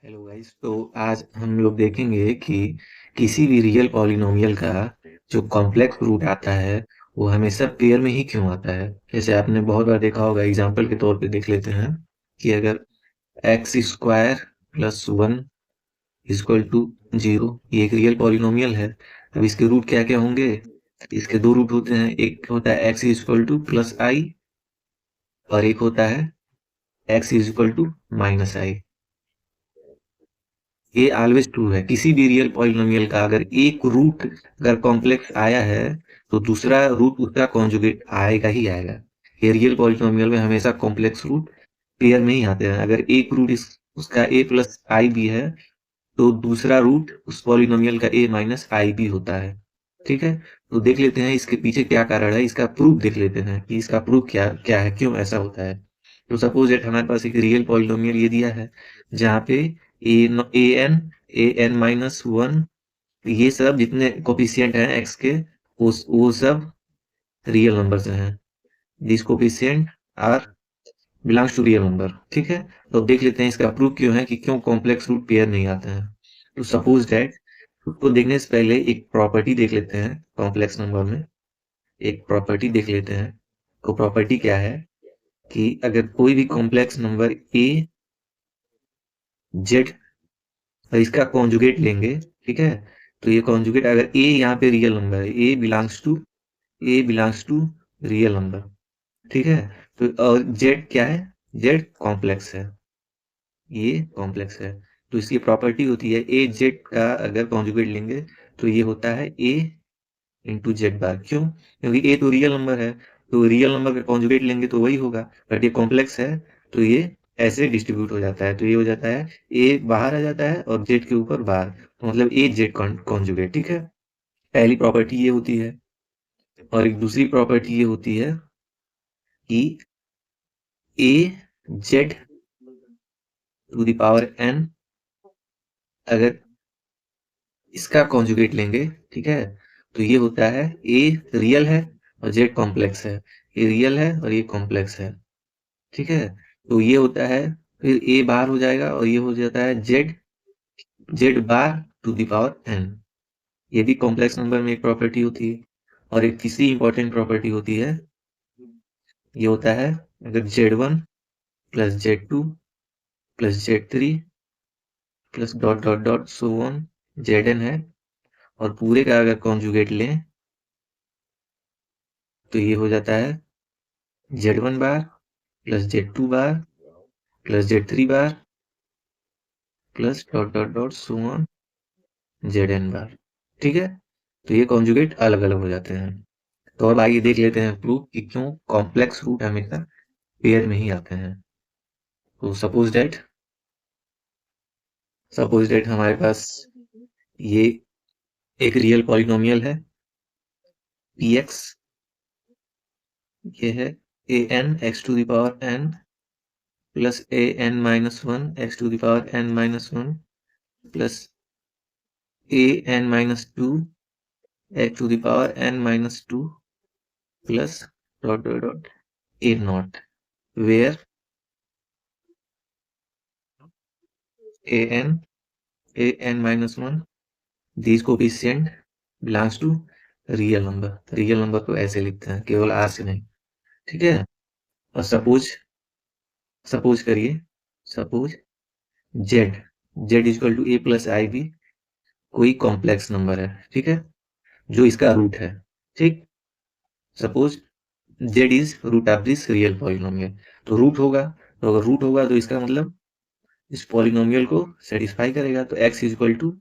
Hello guys. तो आज हम लोग देखेंगे कि किसी भी रियल पॉलिनोमियल का जो कॉम्प्लेक्स रूट आता है वो हमेशा पेयर में ही क्यों आता है। जैसे आपने बहुत बार देखा होगा, एग्जांपल के तौर पे देख लेते हैं कि अगर x square plus one equal to zero, ये एक रियल पॉलिनोमियल है। अब इसके रूट क्या क्या होंगे? इसके दो रूट होते हैं, एक होता है एक्स इक्वल टू प्लस आई और एक होता है एक्स इक्वल टू माइनस आई। ये ऑलवेज ट्रू है। किसी भी रियल पॉलिनोमियल का अगर एक रूट अगर कॉम्प्लेक्स आया है तो दूसरा रूट उसका कॉन्जुगेट आएगा ही आएगा। ये रियल पॉलिनोमियल में हमेशा कॉम्प्लेक्स रूट पेयर में ही आते हैं। अगर एक रूट उसका ए प्लस आई भी है तो दूसरा रूट उस पॉलिनोमियल का ए माइनस आई भी होता है। ठीक है, तो देख लेते हैं इसके पीछे क्या कारण है, इसका प्रूफ देख लेते हैं कि इसका प्रूफ क्या क्या है, क्यों ऐसा होता है। तो सपोज दैट हमारे पास एक रियल पॉलिनोमियल ये दिया है जहाँ पे ए एन माइनस वन, ये सब जितने कोफिशिएंट हैं एक्स के वो सब रियल नंबर हैं। This coefficient are belongs to real number. ठीक है, तो देख लेते हैं इसका प्रूफ क्यों है कि क्यों कॉम्प्लेक्स रूट पेयर नहीं आते हैं। तो सपोज दैट उसको देखने से पहले एक प्रॉपर्टी देख लेते हैं। कॉम्प्लेक्स नंबर में एक प्रॉपर्टी देख लेते हैं। तो प्रॉपर्टी क्या है कि अगर कोई भी कॉम्प्लेक्स नंबर ए जेड और इसका कॉन्जुगेट लेंगे, ठीक है, तो ये कॉन्जुगेट अगर ए यहाँ पे रियल नंबर है, ए बिलोंग्स टू रियल नंबर। ठीक है, तो और जेड क्या है? जेड कॉम्प्लेक्स है, ये कॉम्प्लेक्स है। तो इसकी प्रॉपर्टी होती है ए जेड का अगर कॉन्जुगेट लेंगे तो ये होता है ए इंटू जेड बार। क्यों? क्योंकि ए तो रियल नंबर है, तो रियल नंबर का कॉन्जुगेट लेंगे तो वही होगा, बट ये कॉम्प्लेक्स है तो ये ऐसे डिस्ट्रीब्यूट हो जाता है। तो ये हो जाता है ए बाहर आ जाता है और जेड के ऊपर बाहर, तो मतलब ए जेड कॉन्जुगेट। ठीक है, पहली प्रॉपर्टी ये होती है। और एक दूसरी प्रॉपर्टी ये होती है कि a z to the power n अगर इसका कॉन्जुगेट लेंगे, ठीक है, तो ये होता है ए रियल है और जेड कॉम्प्लेक्स है। ये रियल है और ये कॉम्प्लेक्स है। ठीक है, तो ये होता है, फिर ए बार हो जाएगा और ये हो जाता है z z bar to the power n. ये भी कॉम्प्लेक्स नंबर में एक प्रॉपर्टी होती है। और एक तीसरी इंपॉर्टेंट प्रॉपर्टी होती है, ये होता है अगर z one plus z two plus z three plus dot dot dot so on z n है और पूरे का अगर कॉन्जुगेट लें तो ये हो जाता है z one bar plus z two bar plus z three bar plus dot dot dot so on z n bar. ठीक है, तो ये कॉन्जुगेट अलग अलग हो जाते हैं। तो अब आइए देख लेते हैं प्रूफ कि क्यों कॉम्प्लेक्स रूट हमेशा पेयर में ही आते हैं। तो सपोज डेट हमारे पास ये एक रियल पॉलिनोमियल है पी एक्स। ये है a n x to the power n plus a n minus one x to the power n minus one plus a n minus two x to the power n minus two plus dot dot dot a naught where a n minus one this coefficient belongs to real number. Real number को ऐसे लिखते हैं, केवल are से नहीं। ठीक है, और सपोज सपोज करिए, suppose z z equal to a plus i भी कोई कॉम्प्लेक्स नंबर है, ठीक है, जो इसका रूट है। ठीक, suppose z is root of this real polynomial. तो रूट होगा, तो अगर रूट होगा तो इसका मतलब इस पॉलिनोमियल को सेटिस्फाई करेगा। तो x equal to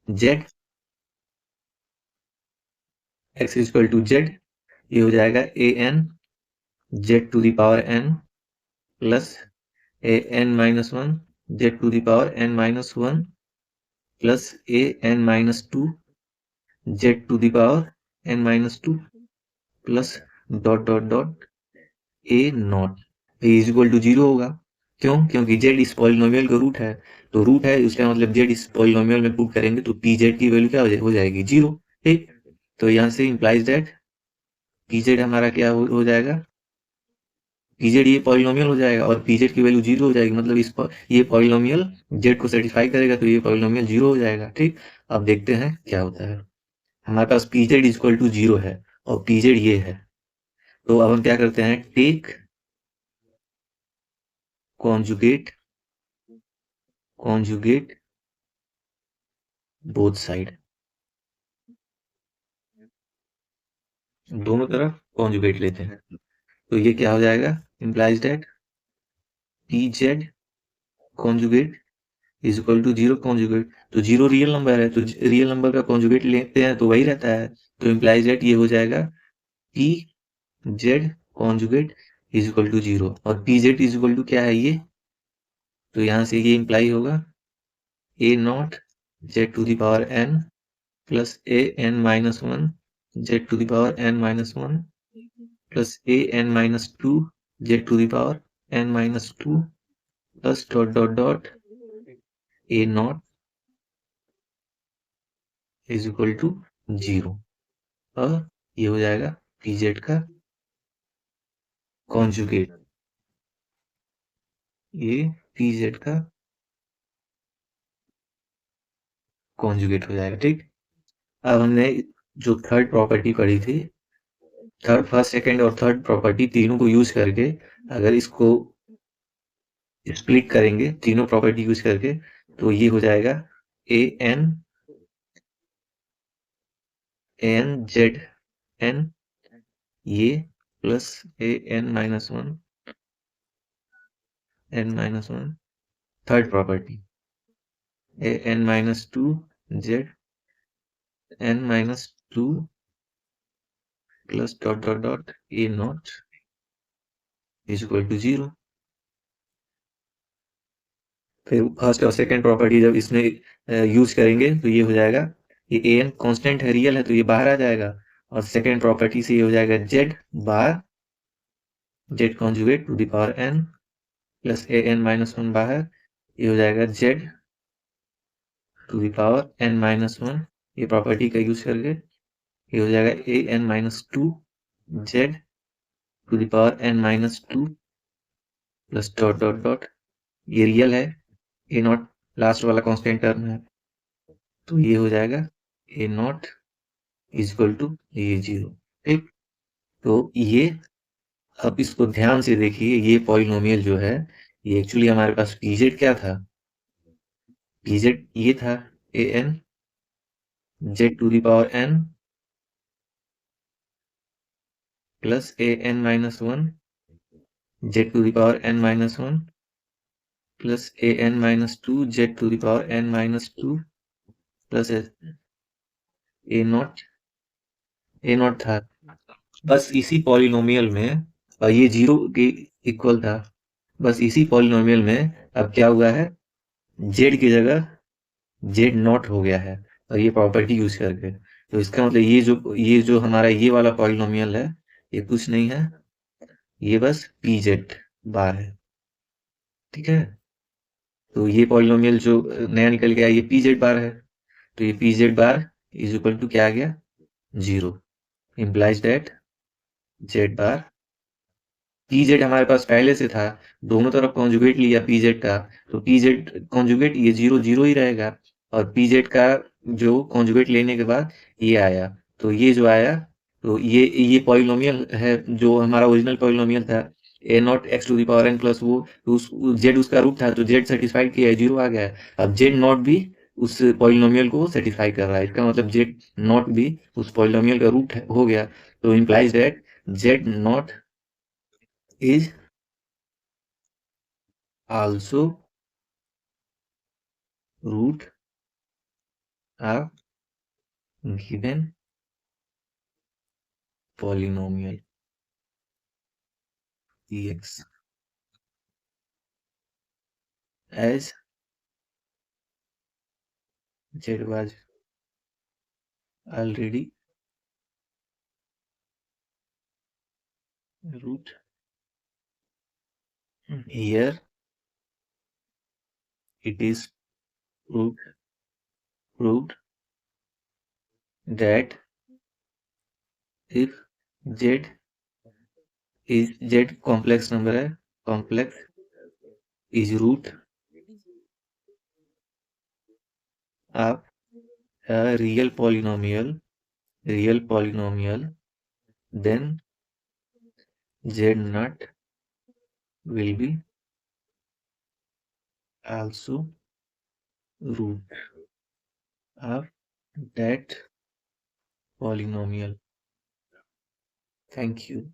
z, x equal to z, ये हो जाएगा a n z to the power n plus a n minus one z to the power n minus one plus a n minus two z to the power n minus two plus dot dot dot a naught. Is equal to zero होगा। क्यों? क्योंकि Z इस polynomial का root है, तो root है उसका मतलब जेड इस पॉलिनोमियल में पुट करेंगे तो पी जेड की वैल्यू क्या हो जाएगी? जीरो। ठीक, तो यहाँ से इंप्लाइज दैट पी जेड हमारा क्या हो जाएगा? पीजेड ये पॉलिनोमियल हो जाएगा और पीजेड की वैल्यू 0 हो जाएगी, मतलब ये पॉलिनोमियल जेड को सेटिस्फाई करेगा, तो ये पॉलिनोमियल 0 हो जाएगा। ठीक, अब देखते हैं क्या होता है। हमारे पास पीजेड इक्वल टू 0 है और पीजेड ये है, तो अब हम क्या करते हैं, take conjugate conjugate both side, दोनों तरफ कॉन्जुगेट लेते हैं, तो ये क्या हो जाएगा, implies that p z conjugate is equal to 0 conjugate, तो 0 रियल नंबर है, तो रियल नंबर का कॉन्जुगेट लेते हैं तो वही रहता है, तो इम्प्लाइज दैट ये हो जाएगा p z conjugate is equal to 0, और p z is equal to क्या है ये, तो यहां से ये इम्प्लाई होगा a naught z to the power n plus a n minus one z to the power n minus one plus a n minus two z to the power n minus two plus dot dot dot a naught is equal to 0, और ये हो जाएगा PZ का conjugate, ये PZ का conjugate हो जाएगा। ठीक, अब हमने जो थर्ड प्रॉपर्टी पढ़ी थी, थर्ड फर्स्ट सेकंड और थर्ड प्रॉपर्टी तीनों को यूज करके अगर इसको स्प्लिट करेंगे तीनों प्रॉपर्टी यूज करके, तो ये हो जाएगा ए एन जेड एन ये plus a n minus one n minus one, third property a n minus two z n minus two plus dot dot dot a naught is equal to 0। फिर first और second property जब इसमें use करेंगे तो ये हो जाएगा, ये ए एन कॉन्स्टेंट है, रियल है, तो ये बाहर आ जाएगा, और सेकंड प्रॉपर्टी से ये हो जाएगा z bar z conjugate to the power n plus a n minus one बाहर, ये हो जाएगा z to the power n minus one, ये प्रॉपर्टी का यूज करके ये हो जाएगा a n minus two z to the power n minus two plus dot dot dot, ये रियल है, ए नॉट लास्ट वाला कांस्टेंट टर्म है, तो ये हो जाएगा a naught is equal to ये 0। ठीक, तो ये अब इसको ध्यान से देखिए, ये पॉलिनोमियल जो है ये एक्चुअली हमारे पास पीजेड क्या था, पीजेड ये था a n z to the power n plus a n minus one z to the power n minus one plus a n minus two z to the power n minus two plus a naught था, बस इसी polynomial में, और ये 0 के equal था, बस इसी पॉलिनोमियल में अब क्या हुआ है, जेड की जगह जेड नॉट हो गया है, और ये प्रॉपर्टी यूज करके, तो इसका मतलब ये जो हमारा ये वाला पॉलिनोमियल है ये कुछ नहीं है, ये बस पी जेड बार है। ठीक है, तो ये पॉलिनोमियल जो नया निकल गया ये पी जेड बार है, तो ये p z bar is equal to क्या आ गया, 0, implies that z bar, p z हमारे पास पहले से था, दोनों तरफ कॉन्जुगेट लिया पी जेड का, तो पी जेड कॉन्जुगेट ये 0 0 ही रहेगा, और पी जेड का जो कॉन्जुगेट लेने के बाद ये आया, तो ये जो आया, तो ये पॉलिनोमियल है जो हमारा ओरिजिनल पॉलिनोमियल था, a naught x to the power n plus वो, तो जेड उसका रूट था, तो जेड सेटिस्फाइड किया है, 0 आ गया है, अब जेड नॉट भी उस पॉलिनोमियल को सेटिस्फाई कर रहा है, इसका मतलब जेड नॉट भी उस पॉलिनोमियल का रूट हो गया, तो implies that Z not is also root of given polynomial x, as z was already root. Here it is proved that if z is z complex number है, complex is root of real polynomial, then z naught will be also root of that polynomial. Thank you.